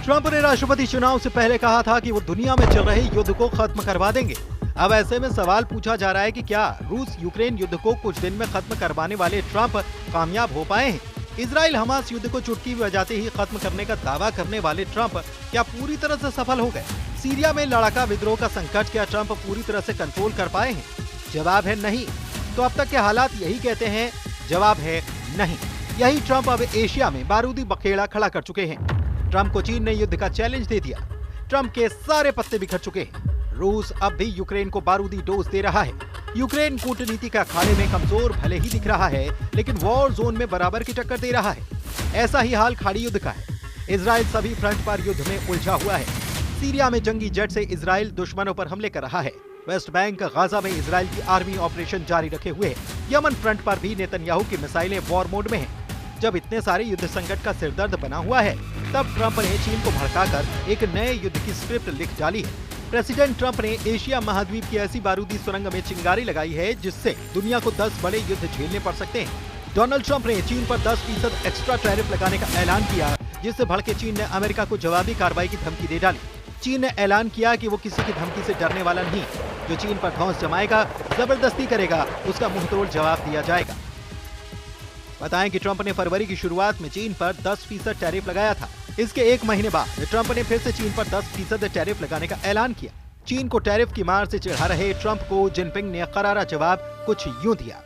Trump ने राष्ट्रपति चुनाव से पहले कहा था कि वो दुनिया में चल रहे युद्ध को खत्म करवा देंगे। अब ऐसे में सवाल पूछा जा रहा है कि क्या रूस यूक्रेन युद्ध को कुछ दिन में खत्म करवाने वाले ट्रंप कामयाब हो पाए हैं? इजराइल हमास युद्ध को चुटकी बजाते ही खत्म करने का दावा करने वाले ट्रंप क्या पूरी तरह से सफल हो गए? सीरिया में लड़ाका विद्रोह का संकट क्या ट्रंप पूरी तरह से कंट्रोल कर पाए हैं? जवाब है नहीं। तो अब तक के हालात यही कहते हैं, जवाब है नहीं। यही ट्रंप अब एशिया में बारूदी बखेड़ा खड़ा कर चुके हैं। ट्रंप को चीन ने युद्ध का चैलेंज दे दिया। ट्रंप के सारे पत्ते बिखर चुके हैं। रूस अब भी यूक्रेन को बारूदी डोज दे रहा है। यूक्रेन कूटनीति का अखाड़े में कमजोर भले ही दिख रहा है, लेकिन वॉर जोन में बराबर की टक्कर दे रहा है। ऐसा ही हाल खाड़ी युद्ध का है। इजराइल सभी फ्रंट पर युद्ध में उलझा हुआ है। सीरिया में जंगी जेट से इजराइल दुश्मनों पर हमले कर रहा है। वेस्ट बैंक गाजा में इजराइल की आर्मी ऑपरेशन जारी रखे हुए है। यमन फ्रंट पर भी नेतन्याहू की मिसाइलें वॉर मोड में हैं। जब इतने सारे युद्ध संकट का सिरदर्द बना हुआ है, तब ट्रंप ने चीन को भड़काकर एक नए युद्ध की स्क्रिप्ट लिख डाली है। प्रेसिडेंट ट्रंप ने एशिया महाद्वीप की ऐसी बारूदी सुरंग में चिंगारी लगाई है जिससे दुनिया को 10 बड़े युद्ध झेलने पड़ सकते हैं। डोनाल्ड ट्रंप ने चीन पर 10% एक्स्ट्रा टैरिफ लगाने का ऐलान किया, जिससे भड़के चीन ने अमेरिका को जवाबी कार्रवाई की धमकी दे डाली। चीन ने ऐलान किया कि वो किसी की धमकी से डरने वाला नहीं। जो चीन पर धौंस जमाएगा, जबरदस्ती करेगा, उसका मुंहतोड़ जवाब दिया जाएगा। बताएं कि ट्रंप ने फरवरी की शुरुआत में चीन पर 10% टैरिफ लगाया था। इसके एक महीने बाद ट्रंप ने फिर से चीन पर 10% टैरिफ लगाने का ऐलान किया। चीन को टैरिफ की मार से चिढ़ा रहे ट्रंप को जिनपिंग ने करारा जवाब कुछ यूं दिया।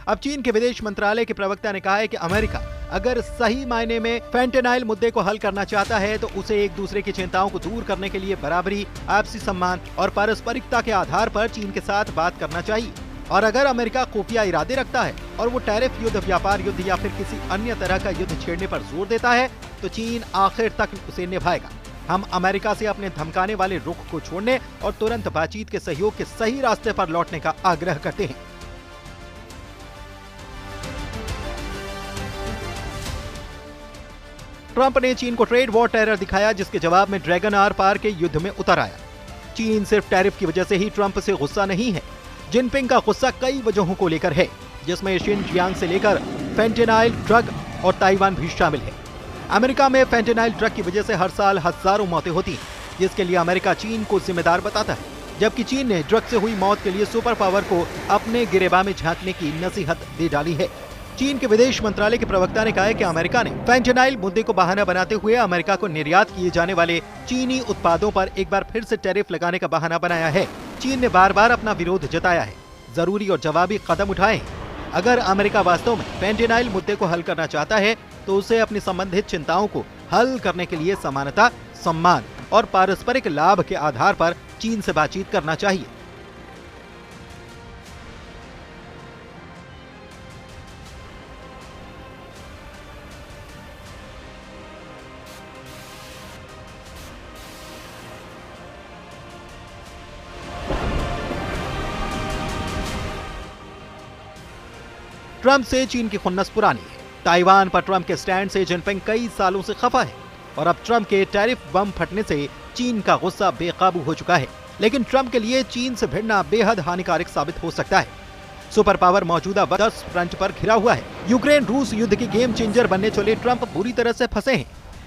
अब चीन के विदेश मंत्रालय के प्रवक्ता ने कहा है कि अमेरिका अगर सही मायने में फेंटेनाइल मुद्दे को हल करना चाहता है तो उसे एक दूसरे की चिंताओं को दूर करने के लिए बराबरी, आपसी सम्मान और पारस्परिकता के आधार पर चीन के साथ बात करना चाहिए। और अगर अमेरिका खुफिया इरादे रखता है और वो टैरिफ युद्ध, व्यापार युद्ध या फिर किसी अन्य तरह का युद्ध छेड़ने पर जोर देता है, तो चीन आखिर तक उसे निभाएगा। हम अमेरिका से अपने धमकाने वाले रुख को छोड़ने और तुरंत बातचीत के सहयोग के सही रास्ते पर लौटने का आग्रह करते हैं। ट्रंप ने चीन को ट्रेड वॉर टेरर दिखाया, जिसके जवाब में ड्रैगन आर पार के युद्ध में उतर आया। चीन सिर्फ टैरिफ की वजह से ही ट्रंप से गुस्सा नहीं है। जिनपिंग का गुस्सा कई वजहों को लेकर है, जिसमें शिनजियांग से लेकर फेंटेनाइल ड्रग और ताइवान भी शामिल है। अमेरिका में फेंटेनाइल ड्रग की वजह से हर साल हजारों मौतें होती हैं, जिसके लिए अमेरिका चीन को जिम्मेदार बताता है, जबकि चीन ने ड्रग से हुई मौत के लिए सुपर पावर को अपने गिरेबान में झांकने की नसीहत दे डाली है। चीन के विदेश मंत्रालय के प्रवक्ता ने कहा है कि अमेरिका ने फेंटेनाइल मुद्दे को बहाना बनाते हुए अमेरिका को निर्यात किए जाने वाले चीनी उत्पादों पर एक बार फिर से टैरिफ लगाने का बहाना बनाया है। चीन ने बार बार अपना विरोध जताया है, जरूरी और जवाबी कदम उठाए हैं। अगर अमेरिका वास्तव में फेंटेनाइल मुद्दे को हल करना चाहता है, तो उसे अपनी संबंधित चिंताओं को हल करने के लिए समानता, सम्मान और पारस्परिक लाभ के आधार पर चीन से बातचीत करना चाहिए। ट्रंप से चीन की खुन्नस पुरानी है। ताइवान पर ट्रंप के स्टैंड से जिनपिंग कई सालों से खफा है और अब ट्रंप के टैरिफ बम फटने से चीन का गुस्सा बेकाबू हो चुका है। लेकिन ट्रंप के लिए चीन से भिड़ना बेहद हानिकारक साबित हो सकता है। सुपर पावर मौजूदा 10 फ्रंट पर घिरा हुआ है। यूक्रेन रूस युद्ध की गेम चेंजर बनने चले ट्रंप पूरी तरह से फंसे हैं।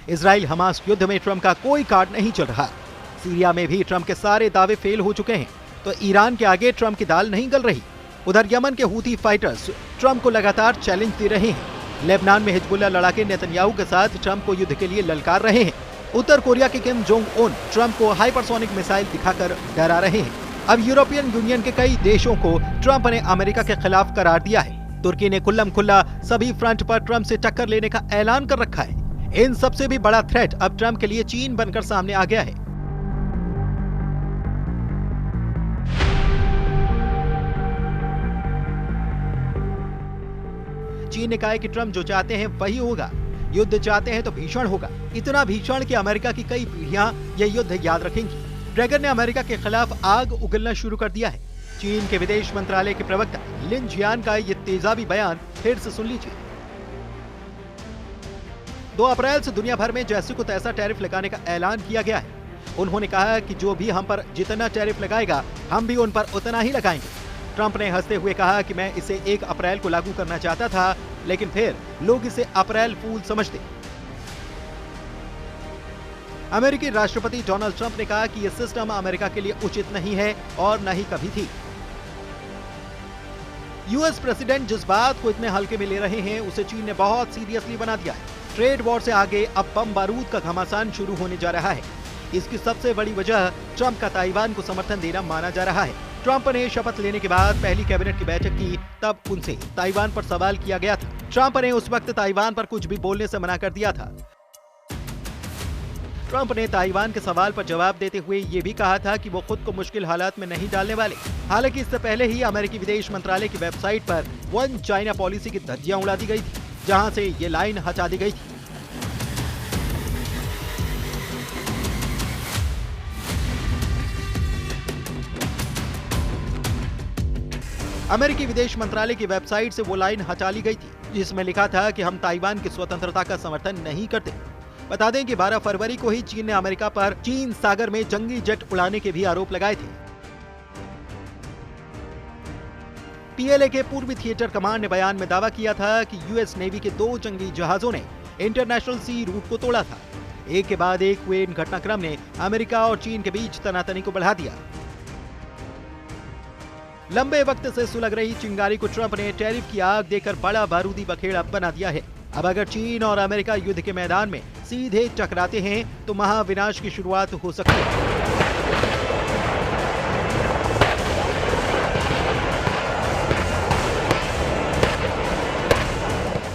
इजराइल हमास युद्ध में ट्रंप का कोई कार्ड नहीं चल रहा। सीरिया में भी ट्रंप के सारे दावे फेल हो चुके हैं, तो ईरान के आगे ट्रंप की दाल नहीं गल रही। उधर यमन के हूथी फाइटर्स ट्रंप को लगातार चैलेंज दे रहे हैं। लेबनान में हिजबुल्ला लड़ाके नेतन्याहू के साथ ट्रंप को युद्ध के लिए ललकार रहे हैं। उत्तर कोरिया के किम जोंग उन ट्रंप को हाइपरसोनिक मिसाइल दिखाकर डरा रहे हैं। अब यूरोपियन यूनियन के कई देशों को ट्रंप ने अमेरिका के खिलाफ करार दिया है। तुर्की ने खुल्लम खुल्ला सभी फ्रंट पर ट्रंप से टक्कर लेने का ऐलान कर रखा है। इन सबसे भी बड़ा थ्रेट अब ट्रंप के लिए चीन बनकर सामने आ गया है। चीन ने कहा है कि ट्रंप जो चाहते हैं वही होगा। युद्ध चाहते हैं तो भीषण होगा, इतना भीषण कि अमेरिका की कई पीढ़ियां यह युद्ध याद रखेंगी। ड्रैगन ने अमेरिका के खिलाफ आग उगलना शुरू कर दिया है। चीन के विदेश मंत्रालय के प्रवक्ता लिन जियान का ये तेजाबी बयान फिर से सुन लीजिए। 2 अप्रैल से दुनिया भर में जैसे को तैसा टैरिफ लगाने का ऐलान किया गया है। उन्होंने कहा कि जो भी हम पर जितना टैरिफ लगाएगा, हम भी उन पर उतना ही लगाएंगे। ट्रंप ने हंसते हुए कहा कि मैं इसे 1 अप्रैल को लागू करना चाहता था, लेकिन फिर लोग इसे अप्रैल फूल समझते। अमेरिकी राष्ट्रपति डोनाल्ड ट्रंप ने कहा कि यह सिस्टम अमेरिका के लिए उचित नहीं है और न ही कभी थी। यूएस प्रेसिडेंट जिस बात को इतने हल्के में ले रहे हैं उसे चीन ने बहुत सीरियसली बना दिया है। ट्रेड वॉर से आगे अब बम बारूद का घमासान शुरू होने जा रहा है। इसकी सबसे बड़ी वजह ट्रंप का ताइवान को समर्थन देना माना जा रहा है। ट्रंप ने शपथ लेने के बाद पहली कैबिनेट की बैठक की, तब उनसे ताइवान पर सवाल किया गया था। ट्रंप ने उस वक्त ताइवान पर कुछ भी बोलने से मना कर दिया था। ट्रंप ने ताइवान के सवाल पर जवाब देते हुए ये भी कहा था कि वो खुद को मुश्किल हालात में नहीं डालने वाले। हालांकि इससे पहले ही अमेरिकी विदेश मंत्रालय की वेबसाइट पर वन चाइना पॉलिसी की धज्जियां उड़ा दी गई थी, जहां से ये लाइन हटा दी गई थी। अमेरिकी विदेश मंत्रालय की वेबसाइट से वो लाइन हटा ली गई थी जिसमें लिखा था कि हम ताइवान की स्वतंत्रता का समर्थन नहीं करते। बता दें कि 12 फरवरी को ही चीन ने अमेरिका पर चीन सागर में जंगी जेट उड़ाने के भी आरोप लगाए थे। पीएलए के पूर्वी थिएटर कमांड ने बयान में दावा किया था कि यूएस नेवी के 2 जंगी जहाजों ने इंटरनेशनल सी रूट को तोड़ा था। एक के बाद एक हुए इन घटनाक्रम ने अमेरिका और चीन के बीच तनातनी को बढ़ा दिया। लंबे वक्त से सुलग रही चिंगारी को ट्रंप ने टैरिफ की आग देकर बड़ा बारूदी बखेड़ा बना दिया है। अब अगर चीन और अमेरिका युद्ध के मैदान में सीधे टकराते हैं तो महाविनाश की शुरुआत हो सकती है।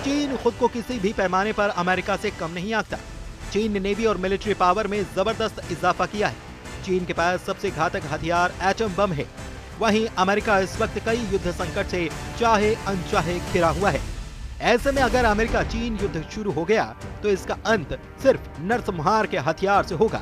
चीन खुद को किसी भी पैमाने पर अमेरिका से कम नहीं आंकता। चीन ने नेवी और मिलिट्री पावर में जबरदस्त इजाफा किया है। चीन के पास सबसे घातक हथियार एटम बम है। वहीं अमेरिका इस वक्त कई युद्ध संकट से चाहे अनचाहे घिरा हुआ है। ऐसे में अगर अमेरिका चीन युद्ध शुरू हो गया तो इसका अंत सिर्फ नरसंहार के हथियार से होगा।